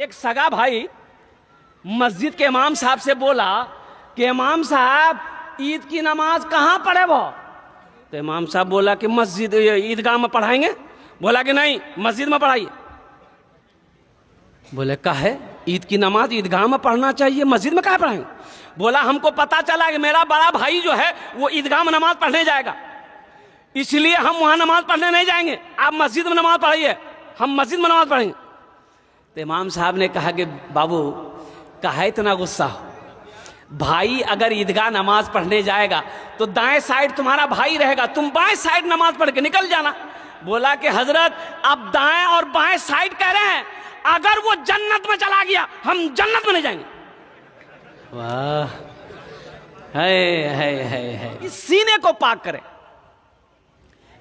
एक सगा भाई मस्जिद के इमाम साहब से बोला कि इमाम साहब ईद की नमाज कहाँ पढ़े वो? तो इमाम साहब बोला कि मस्जिद ईदगाह में पढ़ाएंगे। बोला कि नहीं, मस्जिद में पढ़ाइए। बोले काहे? ईद की नमाज ईदगाह में पढ़ना चाहिए, मस्जिद में कहाँ पढ़ाएंगे? बोला हमको पता चला कि मेरा बड़ा भाई जो है वो ईदगाह में नमाज पढ़ने जाएगा, इसलिए हम वहां नमाज पढ़ने नहीं जाएंगे, आप मस्जिद में नमाज पढ़ाइए, हम मस्जिद में नमाज पढ़ेंगे। तो इमाम साहब ने कहा कि बाबू काहे इतना गुस्सा हो? भाई अगर ईदगाह नमाज पढ़ने जाएगा तो दाएं साइड तुम्हारा भाई रहेगा, तुम बाएं साइड नमाज पढ़ के निकल जाना। बोला कि हजरत आप दाएं और बाएं साइड कह रहे हैं, अगर वो जन्नत में चला गया हम जन्नत में नहीं जाएंगे। वाह, है इस सीने को पाक करें।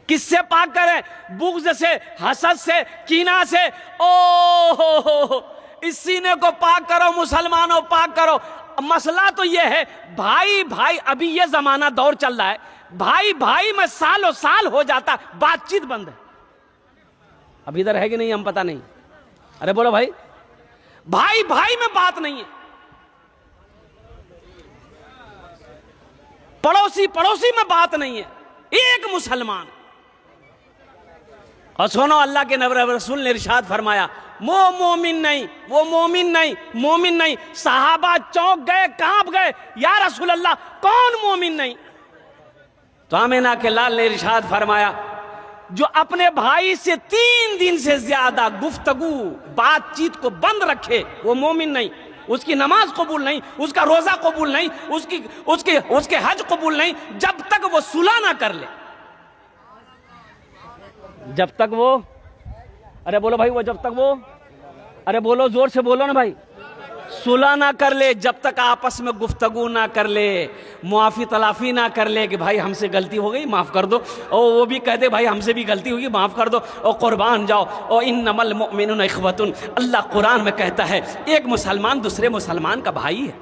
किससे पाक करें? बुग़्ज़ से, हसद से, कीना से। ओ इस सीने को पाक करो मुसलमानों, पाक करो। मसला तो यह है भाई भाई, अभी यह जमाना दौर चल रहा है, भाई भाई में सालों साल हो जाता, बातचीत बंद है। अभी इधर है कि नहीं हम पता नहीं। अरे बोलो भाई, भाई भाई में बात नहीं है, पड़ोसी पड़ोसी में बात नहीं है। एक मुसलमान। और सुनो, अल्लाह के नबी रसूल ने इरशाद फरमाया, वो मोमिन नहीं, वो मोमिन नहीं, मोमिन नहीं। सहाबा चौंक गए, कांप गए, या रसूल अल्लाह कौन मोमिन नहीं? तो आमिना के लाल ने इरशाद फरमाया, जो अपने भाई से 3 दिन से ज्यादा गुफ्तगू बातचीत को बंद रखे वो मोमिन नहीं। उसकी नमाज कबूल नहीं, उसका रोजा कबूल नहीं, उसके हज कबूल नहीं, जब तक वो सुलह ना कर ले। जब तक वो, अरे बोलो भाई, वो जब तक वो, अरे बोलो, जोर से बोलो ना भाई, सुलह ना कर ले, जब तक आपस में गुफ्तगू ना कर ले, मुआफी तलाफी ना कर ले कि भाई हमसे गलती हो गई माफ़ कर दो, और वो भी कह दे भाई हमसे भी गलती होगी माफ़ कर दो, और कुर्बान जाओ। और इन्नमल मुमिनून इख्वतुन, अल्लाह कुरान में कहता है एक मुसलमान दूसरे मुसलमान का भाई है।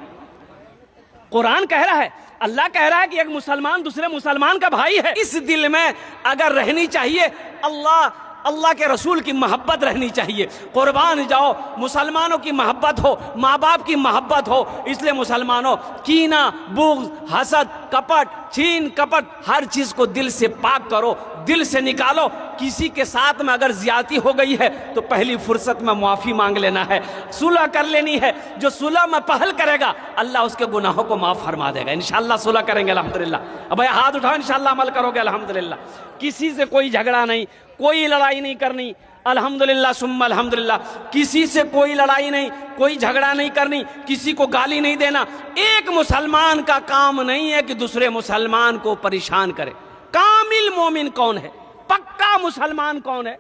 कुरान कह रहा है, अल्लाह कह रहा है कि एक मुसलमान दूसरे मुसलमान का भाई है। इस दिल में अगर रहनी चाहिए अल्लाह के रसूल की मोहब्बत रहनी चाहिए। कुर्बान जाओ, मुसलमानों की मोहब्बत हो, माँ बाप की मोहब्बत हो। इसलिए मुसलमानों, कीना, बुग़्ज़, हसद, कपट, छीन कपट, हर चीज को दिल से पाक करो, दिल से निकालो। किसी के साथ में अगर ज्यादती हो गई है तो पहली फुर्सत में माफी मांग लेना है, सुलह कर लेनी है। जो सुलह में पहल करेगा अल्लाह उसके गुनाहों को माफ फरमा देगा। इंशाअल्लाह सुलह करेंगे अल्हम्दुलिल्लाह। अब भाई हाथ उठाओ, इंशाअल्लाह अमल करोगे अल्हम्दुलिल्लाह। किसी से कोई झगड़ा नहीं, कोई लड़ाई नहीं करनी, अल्हम्दुलिल्लाह सुम्मा अल्हम्दुलिल्लाह। किसी से कोई लड़ाई नहीं, कोई झगड़ा नहीं करनी, किसी को गाली नहीं देना। एक मुसलमान का काम नहीं है कि दूसरे मुसलमान को परेशान करे। कामिल मोमिन कौन है? पक्का मुसलमान कौन है?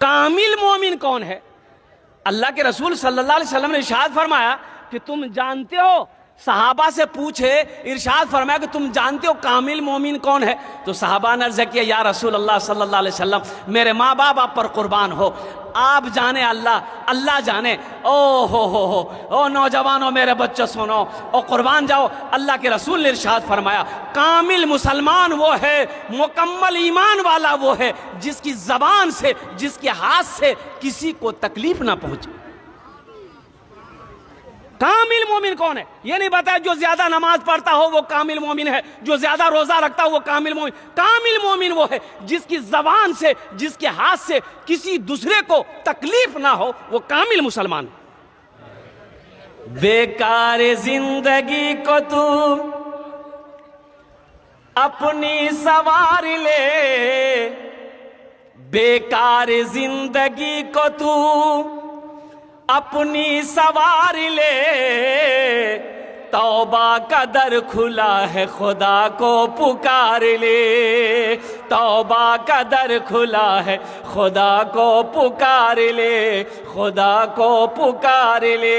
कामिल मोमिन कौन है? अल्लाह के रसूल सल्लल्लाहु अलैहि वसल्लम ने इरशाद फरमाया कि तुम जानते हो, सहाबा से पूछे, इरशाद फरमाया कि तुम जानते हो कामिल मोमिन कौन है? तो सहाबा ने अर्ज़ किया, या रसूल अल्लाह सल्लल्लाहु अलैहि वसल्लम, मेरे माँ बाप आप पर कुर्बान हो, आप जाने, अल्लाह जाने। ओ नौजवानों, मेरे बच्चों सुनो, और कुर्बान जाओ। अल्लाह के रसूल ने इरशाद फरमाया, कामिल मुसलमान वो है, मुकम्मल ईमान वाला वो है, जिसकी जबान से, जिसके हाथ से किसी को तकलीफ ना पहुंचे। कामिल मोमिन कौन है? ये नहीं बताया जो ज्यादा नमाज पढ़ता हो वो कामिल मोमिन है, जो ज्यादा रोजा रखता हो वो कामिल मोमिन। कामिल मोमिन वो है जिसकी जबान से, जिसके हाथ से किसी दूसरे को तकलीफ ना हो, वो कामिल मुसलमान। बेकार जिंदगी को तू अपनी सवार ले, बेकार जिंदगी को तू अपनी सवार ले, तौबा का दर खुला है खुदा को पुकार ले, तौबा का दर खुला है खुदा को पुकार ले, खुदा को पुकार ले।